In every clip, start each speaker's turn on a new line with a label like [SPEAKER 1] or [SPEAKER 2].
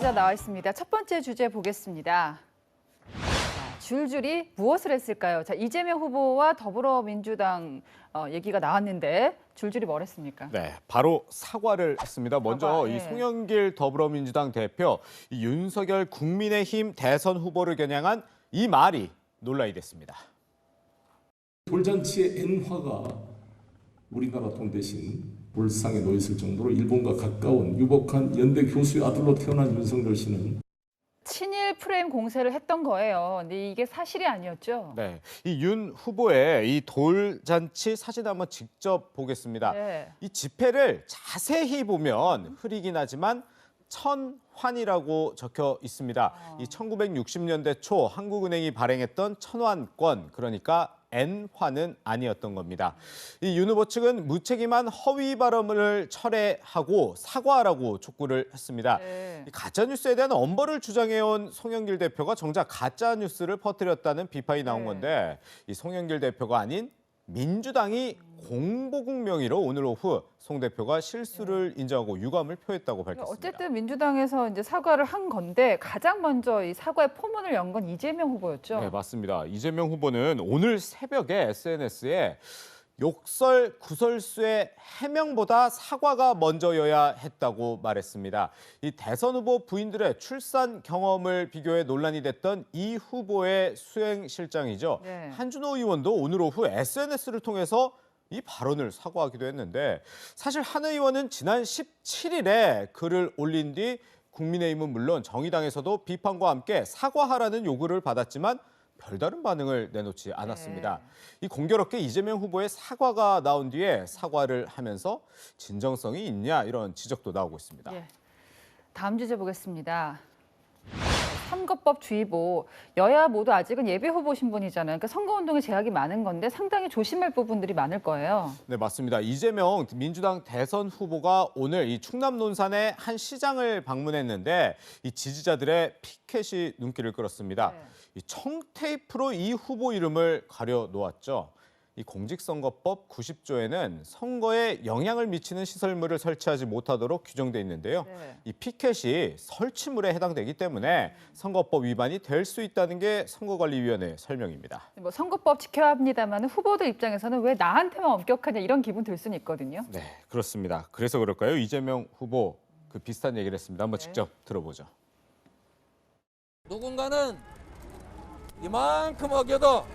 [SPEAKER 1] 기자 나와 있습니다. 첫 번째 주제 보겠습니다. 줄줄이 무엇을 했을까요? 자, 이재명 후보와 더불어민주당 얘기가 나왔는데 줄줄이 뭘 했습니까?
[SPEAKER 2] 네, 바로 사과를 했습니다. 먼저
[SPEAKER 1] 예.
[SPEAKER 2] 이 송영길 더불어민주당 대표, 이 윤석열 국민의힘 대선 후보를 겨냥한 이 말이 논란이 됐습니다.
[SPEAKER 3] 돌잔치의 N화가 우리나라 돈 대신 울상에 놓여 있을 정도로 일본과 가까운 유복한 연대 교수의 아들로 태어난 윤석열 씨는
[SPEAKER 1] 친일 프레임 공세를 했던 거예요. 근데 이게 사실이 아니었죠?
[SPEAKER 2] 네, 이 윤 후보의 이 돌잔치 사진 한번 직접 보겠습니다.
[SPEAKER 1] 네.
[SPEAKER 2] 이 지폐를 자세히 보면 흐리긴 하지만 천환이라고 적혀 있습니다. 이 1960년대 초 한국은행이 발행했던 천환권, 그러니까 N환은 아니었던 겁니다. 이 윤 후보 측은 무책임한 허위 발언을 철회하고 사과하라고 촉구를 했습니다.
[SPEAKER 1] 네.
[SPEAKER 2] 이 가짜뉴스에 대한 엄벌을 주장해온 송영길 대표가 정작 가짜뉴스를 퍼뜨렸다는 비판이 나온 건데 이 송영길 대표가 아닌 민주당이 공보국 명의로 오늘 오후 송 대표가 실수를 인정하고 유감을 표했다고 밝혔습니다.
[SPEAKER 1] 어쨌든 민주당에서 이제 사과를 한 건데 가장 먼저 이 사과의 포문을 연 건 이재명 후보였죠.
[SPEAKER 2] 네, 맞습니다. 이재명 후보는 오늘 새벽에 SNS에 욕설, 구설수의 해명보다 사과가 먼저여야 했다고 말했습니다. 이 대선 후보 부인들의 출산 경험을 비교해 논란이 됐던 이 후보의 수행실장이죠.
[SPEAKER 1] 네.
[SPEAKER 2] 한준호 의원도 오늘 오후 SNS를 통해서 이 발언을 사과하기도 했는데 사실 한 의원은 지난 17일에 글을 올린 뒤 국민의힘은 물론 정의당에서도 비판과 함께 사과하라는 요구를 받았지만 별다른 반응을 내놓지 않았습니다. 이 공교롭게 이재명 후보의 사과가 나온 뒤에 사과를 하면서 진정성이 있냐 이런 지적도 나오고 있습니다.
[SPEAKER 1] 예. 다음 주제 보겠습니다. 선거법 주의보. 여야 모두 아직은 예비 후보 신분이잖아요. 그러니까 선거운동에 제약이 많은 건데 상당히 조심할 부분들이 많을 거예요.
[SPEAKER 2] 네, 맞습니다. 이재명 민주당 대선 후보가 오늘 이 충남 논산의 한 시장을 방문했는데 이 지지자들의 피켓이 눈길을 끌었습니다.
[SPEAKER 1] 네.
[SPEAKER 2] 이 청테이프로 이 후보 이름을 가려 놓았죠. 이 공직선거법 90조에는 선거에 영향을 미치는 시설물을 설치하지 못하도록 규정돼 있는데요.
[SPEAKER 1] 네.
[SPEAKER 2] 이 피켓이 설치물에 해당되기 때문에 선거법 위반이 될 수 있다는 게 선거관리위원회 설명입니다.
[SPEAKER 1] 뭐 선거법 지켜야 합니다만 후보들 입장에서는 왜 나한테만 엄격하냐 이런 기분 들 수는 있거든요.
[SPEAKER 2] 네, 그렇습니다. 그래서 그럴까요? 이재명 후보 그 비슷한 얘기를 했습니다. 한번 직접 들어보죠.
[SPEAKER 4] 누군가는 이만큼 어겨도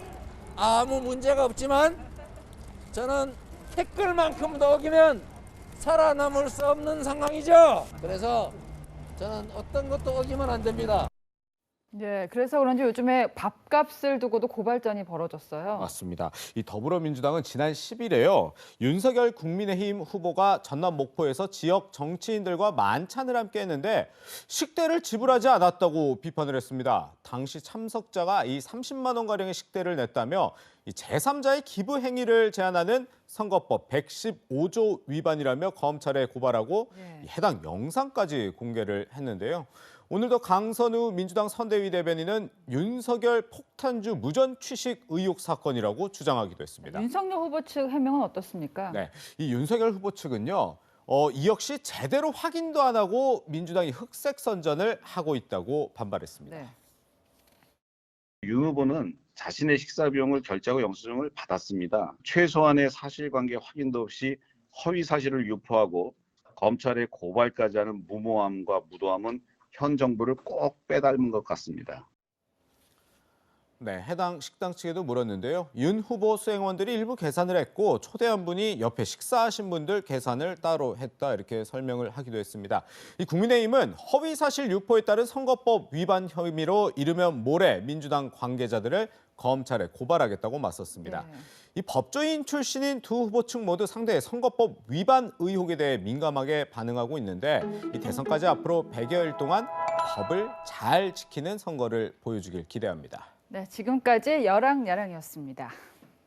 [SPEAKER 4] 아무 문제가 없지만 저는 태클만큼 어기면 살아남을 수 없는 상황이죠. 그래서 저는 어떤 것도 어기면 안 됩니다.
[SPEAKER 1] 네, 그래서 그런지 요즘에 밥값을 두고도 고발전이 벌어졌어요.
[SPEAKER 2] 맞습니다. 이 더불어민주당은 지난 10일에요. 윤석열 국민의힘 후보가 전남 목포에서 지역 정치인들과 만찬을 함께 했는데 식대를 지불하지 않았다고 비판을 했습니다. 당시 참석자가 이 30만 원가량의 식대를 냈다며 이 제3자의 기부 행위를 제한하는 선거법 115조 위반이라며 검찰에 고발하고
[SPEAKER 1] 네.
[SPEAKER 2] 해당 영상까지 공개를 했는데요. 오늘도 강선우 민주당 선대위 대변인은 윤석열 폭탄주 무전 취식 의혹 사건이라고 주장하기도 했습니다.
[SPEAKER 1] 윤석열 후보 측 해명은 어떻습니까?
[SPEAKER 2] 네, 이 윤석열 후보 측은요. 이 역시 제대로 확인도 안 하고 민주당이 흑색 선전을 하고 있다고 반발했습니다.
[SPEAKER 1] 네.
[SPEAKER 5] 윤 후보는 자신의 식사 비용을 결제하고 영수증을 받았습니다. 최소한의 사실관계 확인도 없이 허위 사실을 유포하고 검찰에 고발까지 하는 무모함과 무도함은 현 정부를 꼭 빼닮은 것 같습니다.
[SPEAKER 2] 네, 해당 식당 측에도 물었는데요. 윤 후보 수행원들이 일부 계산을 했고 초대한 분이 옆에 식사하신 분들 계산을 따로 했다 이렇게 설명을 하기도 했습니다. 이 국민의힘은 허위 사실 유포에 따른 선거법 위반 혐의로 이르면 모레 민주당 관계자들을 검찰에 고발하겠다고 맞섰습니다.
[SPEAKER 1] 네.
[SPEAKER 2] 이 법조인 출신인 두 후보 측 모두 상대의 선거법 위반 의혹에 대해 민감하게 반응하고 있는데 이 대선까지 앞으로 100여일 동안 법을 잘 지키는 선거를 보여주길 기대합니다.
[SPEAKER 1] 네, 지금까지 여랑야랑이었습니다.